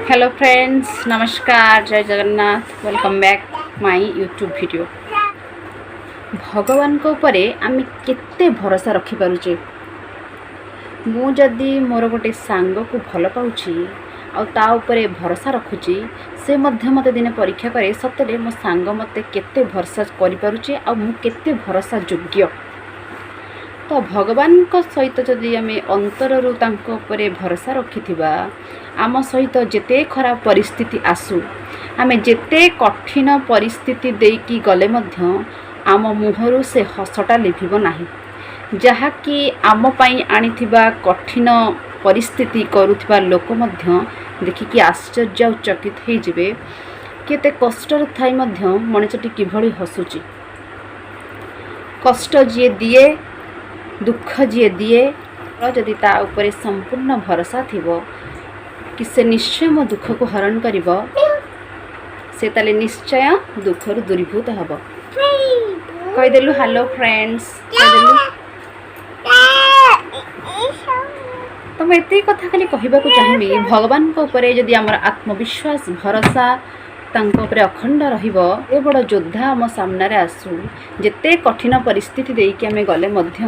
Hello friends, नमस्कार, जय Jagannath. Welcome back my YouTube video. भगवान को उपरे आम केते भरोसा रखी पारुचे। मु जदि मोर गोटे सांग को भल पाउची आ ता उपरे भरोसा रखुची, से मध्य मते दिने परीक्षा करे सतरे मो सांग मते केते भरोसा करि पारुचे आ मु केते भरोसा योग्य। तो भगवान को सहित जदि आम अंतररू तांको उपरे भरोसा रखिथिबा, आम सहित जेते खराब परिस्थिति आसू, आम जेते कठिन परिस्थिति देकी गले मध्य आम मुहरु से हसटा लिभिब नाही। जहाँकि आम पाई आनिथिबा कठिन परिस्थिति करुथिबा लोक मध्य देखिकी आश्चर्य और चकित हो जिवे। केते कष्टर थाई मध्य मनुष्यटी किभଳି हसुची। कष्ट जी दिए, दुख जी दिए, जदि ता उपरे संपूर्ण भरोसा थिबो कि से निश्चय मो दुख को हरण करिबो, से ताले निश्चय दुख रु दूरीभूत हबो। कहिदेलु हेलो फ्रेंड्स, कहिदेलु तो मैं एते कथा खाली कहबा को चाहिबी। भगवान को ऊपर जदि हमर आत्मविश्वास भरोसा तांको ऊपर अखंड रहिबो, ए बड़ योद्धा आम सामने रे आसू, जेते कठिन परिस्थिति देकी आमे गले मध्य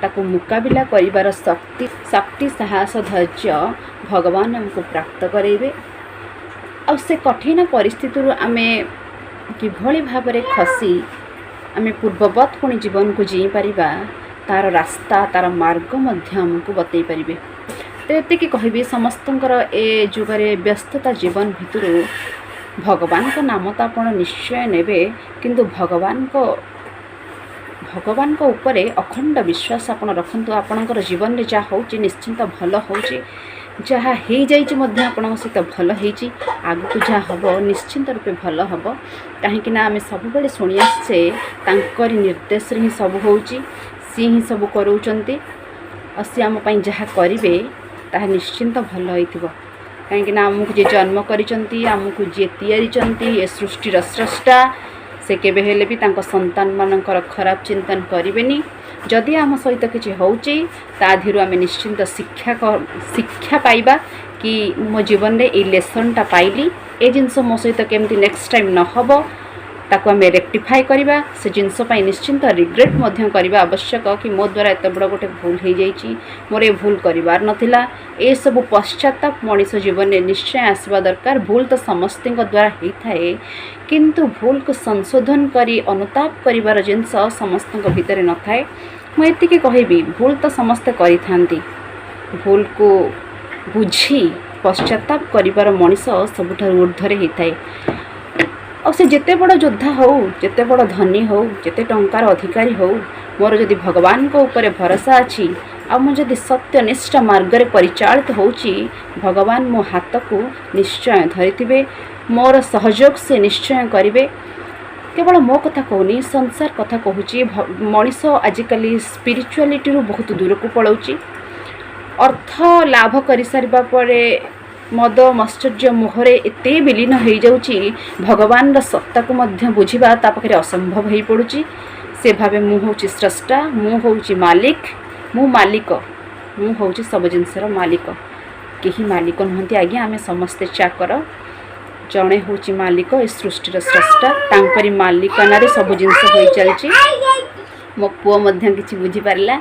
ताको मुकाबिला करिवार शक्ति साहस धैर्य भगवान हमको प्राप्त करेबे। आ से कठिन परिस्थिति रु आमे किभଳି भाबरे खसी आमे पूर्ववत पुणी जीवन को जी परिबा, तार रास्ता तार मार्ग मध्य हमको बतई परिबे। तो एते कि कहबी समस्तंकर ए जुगरे व्यस्तता जीवन भितरु भगवान को नाम तो आप निश्चय नेबे, किंतु भगवान को ऊपर अखंड विश्वास आप रखु। आपणकर जीवन में जहाँ होची निश्चिंत भल होची, जहाँ हो जाइए आपण सहित भल होची, आगु जहाँ हम निश्चिंत रूपे भल हम। कहीं आम सब बड़े शुणी आसे तांकरी निर्देश ही सब होची, सी ही सब करोचंती, सी आम जहाँ करेंगे ताहा निश्चिंत भल होइथिबो। कहीं आमको जे जन्म करिचंती, आमको जे तैयारी ए सृष्टिर स्रष्टा, से केबे हेले भी तांको संतान मानकर खराब चिंतन करिवेनी। जदि आम सहित किछि होउची ता धिरु आमे निश्चिंत शिक्षा पाइबा कि मो जीवन रे ए लेसनटा पाइली, ए जिनस मो सहित केमती नेक्स्ट टाइम न हबो ताको आमे रेक्टिफाई करिबा। से जिनस पाई निश्चिंत रिग्रेट मध्य करिबा आवश्यक कि मो द्वारा एत बड़ गोटे भूल हो जाइए, मोर ए भूल करिवार नथिला। ए सब पश्चाताप मनीष जीवन में निश्चय आसवा दरकार। भूल तो समस्त द्वारा होता है, किंतु भूल को संशोधन करी अनुताप करिवार जिनस समस्त भितर न थाए। मुझे कहबी भूल तो समस्ते करि थांती, भूल को बुझी पश्चाताप करिवार मनीष सबुठारु ऊर्ध्वरे होता है। और से जेते बड़ योद्धा हो, जेते बड़ धनी हो, जेते टंकार अधिकारी हो, मोर जदि भगवान को ऊपर भरोसा अच्छी आ मुझे सत्यनिष्ठ मार्ग रे परिचालित होची, भगवान मो हाथ को निश्चय धरिथिबे, मोर सहयोग से निश्चय करिवे। केवल मो कथा कहूनी, संसार कथा कहूची। मनीष आजिकल स्पिरिचुआलिटी रु बहुत दूर को पलाउची। अर्थ लाभ कर सारिबा परे मद मश्चर्य मोहरे एते विलीन हो जाउची, भगवान सत्ता को मध्य बुझिबा ता पाखरे असंभव हो पड़ुची। से भावे मु होची स्रष्टा, मु होची मालिक, मु मालिक, मु होची सब जिनसर मालिक। केही मालिक नहंती आज्ञा, आमे समस्ते चाकर। जणे होची मालिक, ए सृष्टिर स्रष्टा, तांकरी मालिकानारे सब जिनस होई चलची। मो पुओ मध्य किछि बुझी पारला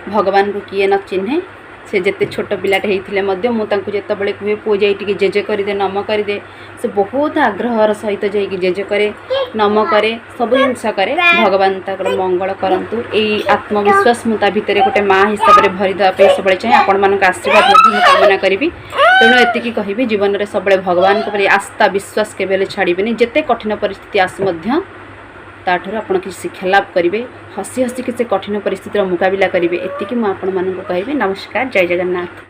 भगवान को किए न चिन्हे। से जेते छोट पिलाटे होइथिले मध्य मु तांको जेतेबेले कुहे पुओ जाई टिके जेजे करिदे नम करिदे, से बहुत आग्रहर सहित जाइए जेजे करे नम करे सब जिनस करे। भगवान ताकर मंगल करंतु। एई आत्मविश्वास मु ता भितरे गोटे माँ हिसाब से भरीदा पे सबले चाहे आपण मानक आशीर्वाद मु कामना करिवि। तेणु एतिकी कहबी जीवन में सबले भगवान को आस्था विश्वास केबेले छाड़िबेनी। जेते कठिन परिस्थिति आसु मध्य ताठर आपण कि शिक्षा लाभ करेंगे, हसी हसी कि से कठिन परिस्थितिर मुकाबिला करेंगे। एतिकी मु आपण मानक कहबी। नमस्कार, जय जगन्नाथ।